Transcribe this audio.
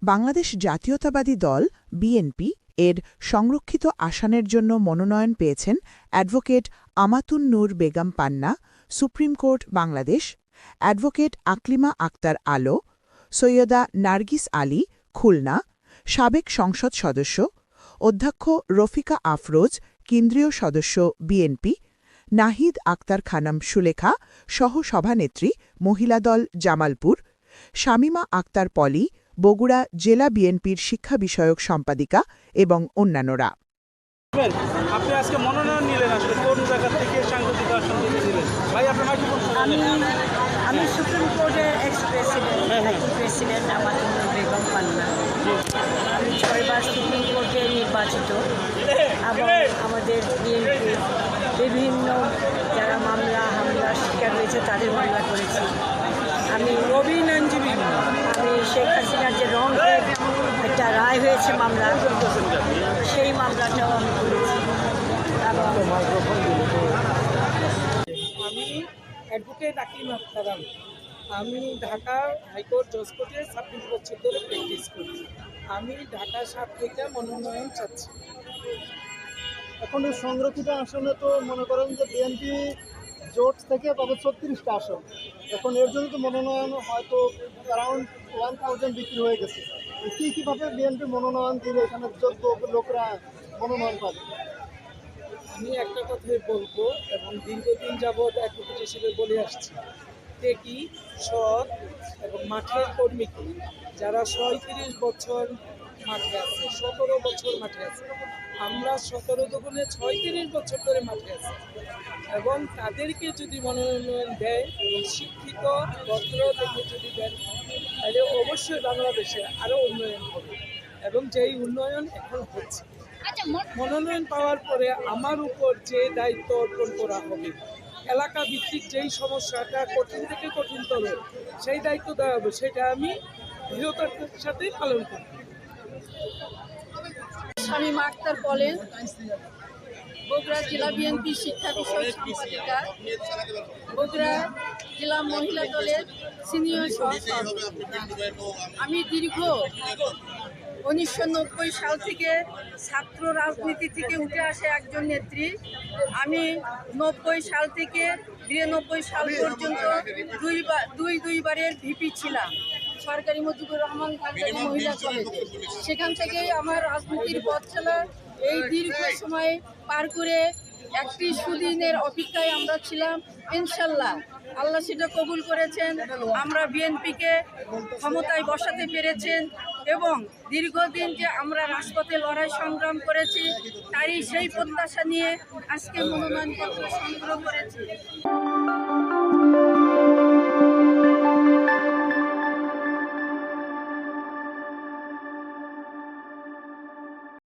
বাংলাদেশ জাতীয়তাবাদী দল বিএনপি এর সংরক্ষিত আসনের জন্য মনোনয়ন পেয়েছেন advocate Amatun Noor Begum Panna, supreme court Bangladesh, advocate Aklima Akter Alo, Syeda Nargis Ali, Khulna, সাবেক সংসদ সদস্য, অধ্যক্ষ রফিকা আফরোজ, কেন্দ্রীয় সদস্য বিএনপি, নাহিদ আক্তার খানম সুলেখা, সহ-সভানেত্রী, মহিলা দল জামালপুর, শামীমা আক্তার পলি, বগুড়া জেলা বিএনপির শিক্ষা বিষয়ক সম্পাদিকা এবং অন্যান্যরা। আপনি আজকে মনোনয়ন নিলেন, আসলে কোন জায়গা থেকে সাংগঠনিক আসন থেকে নিলেন? ভাই আপনার আমি সুপ্রিম কোর্টের এক্স প্রেসিডেন্ট আমাতুন নূর বেগম পান্না। আমি 6 বার সুপ্রিম কোর্টে নির্বাচিত এবং আমাদের বিএনপি বিভিন্ন যারা হামলার শিকার হয়েছে তাদের মামলা করেছি। আমি শেখ হাসিনার যে একটা রায় হয়েছে মামলা, সেই মামলাটাও আমি করেছি। আমি অ্যাডভোকেট আকলিমা আক্তার আলো। আমি ঢাকা হাইকোর্ট জজ কোর্টে 26 বছর ধরে প্র্যাকটিস করি। আমি ঢাকা 7 থেকে মনোনয়ন চাচ্ছি। এখন সংরক্ষিত আসনে তো মনে করেন যে বিএনপি জোট থেকে পাবে 36টা আসন। এখন এর জন্য তো মনোনয়ন হয়তো অ্যারাউন্ড 1000 বিক্রি হয়ে গেছে। কীভাবে বিএনপি মনোনয়ন দিলে এখানে যোগ্য লোকরা মনোনয়ন পাবে? আমি একটা কথাই বলবো এবং দীর্ঘদিন যাবৎ অ্যাডভোকেট হিসেবে বলে আসছি, টেকি, সৎ এবং মাঠের কর্মীকে যারা 37 বছর মাঠে আছে, 17 বছর মাঠে আছে, আমরা 17 দুগুণে 36 বছর ধরে মাঠে আছি এবং তাদেরকে যদি মনোনয়ন দেয় এবং শিক্ষিত ভদ্র দেখে যদি দেন, তাহলে অবশ্যই বাংলাদেশে আরও উন্নয়ন হবে এবং যেই উন্নয়ন এখন হচ্ছে। মনোনয়ন পাওয়ার পরে আমার উপর যে দায়িত্ব অর্পণ করা হবে, এলাকা ভিত্তিক যেই সমস্যাটা কঠিন থেকে কঠিনতর সেই দায়িত্ব দেওয়া হবে, সেটা আমি দৃঢ়তার সাথে পালন করব। শামীমা আক্তার বলেন, বগুড়া জেলা বিএনপি শিক্ষা বিষয়ক সম্পাদিকা, বগুড়া জেলা মহিলা দলের সিনিয়র সভাপতি। আমি দীর্ঘ 1990 সাল থেকে ছাত্র রাজনীতি থেকে উঠে আসে একজন নেত্রী। আমি 90 সাল থেকে 92 সাল পর্যন্ত দুইবারের ভিপি ছিলাম সরকারি মুজিবুর রহমান সরকারি মহিলা কলেজে। সেখান থেকেই আমার রাজনীতির পথ চলা। এই দীর্ঘ সময় পার করে একটি সুদিনের অপেক্ষায় আমরা ছিলাম। ইনশাল্লাহ আল্লাহ সেটা কবুল করেছেন, আমরা বিএনপিকে ক্ষমতায় বসাতে পেরেছেন এবং দীর্ঘদিন যে আমরা রাজপথে লড়াই সংগ্রাম করেছি তারই সেই প্রত্যাশা নিয়ে আজকে মনোনয়নপত্র সংগ্রহ করেছি।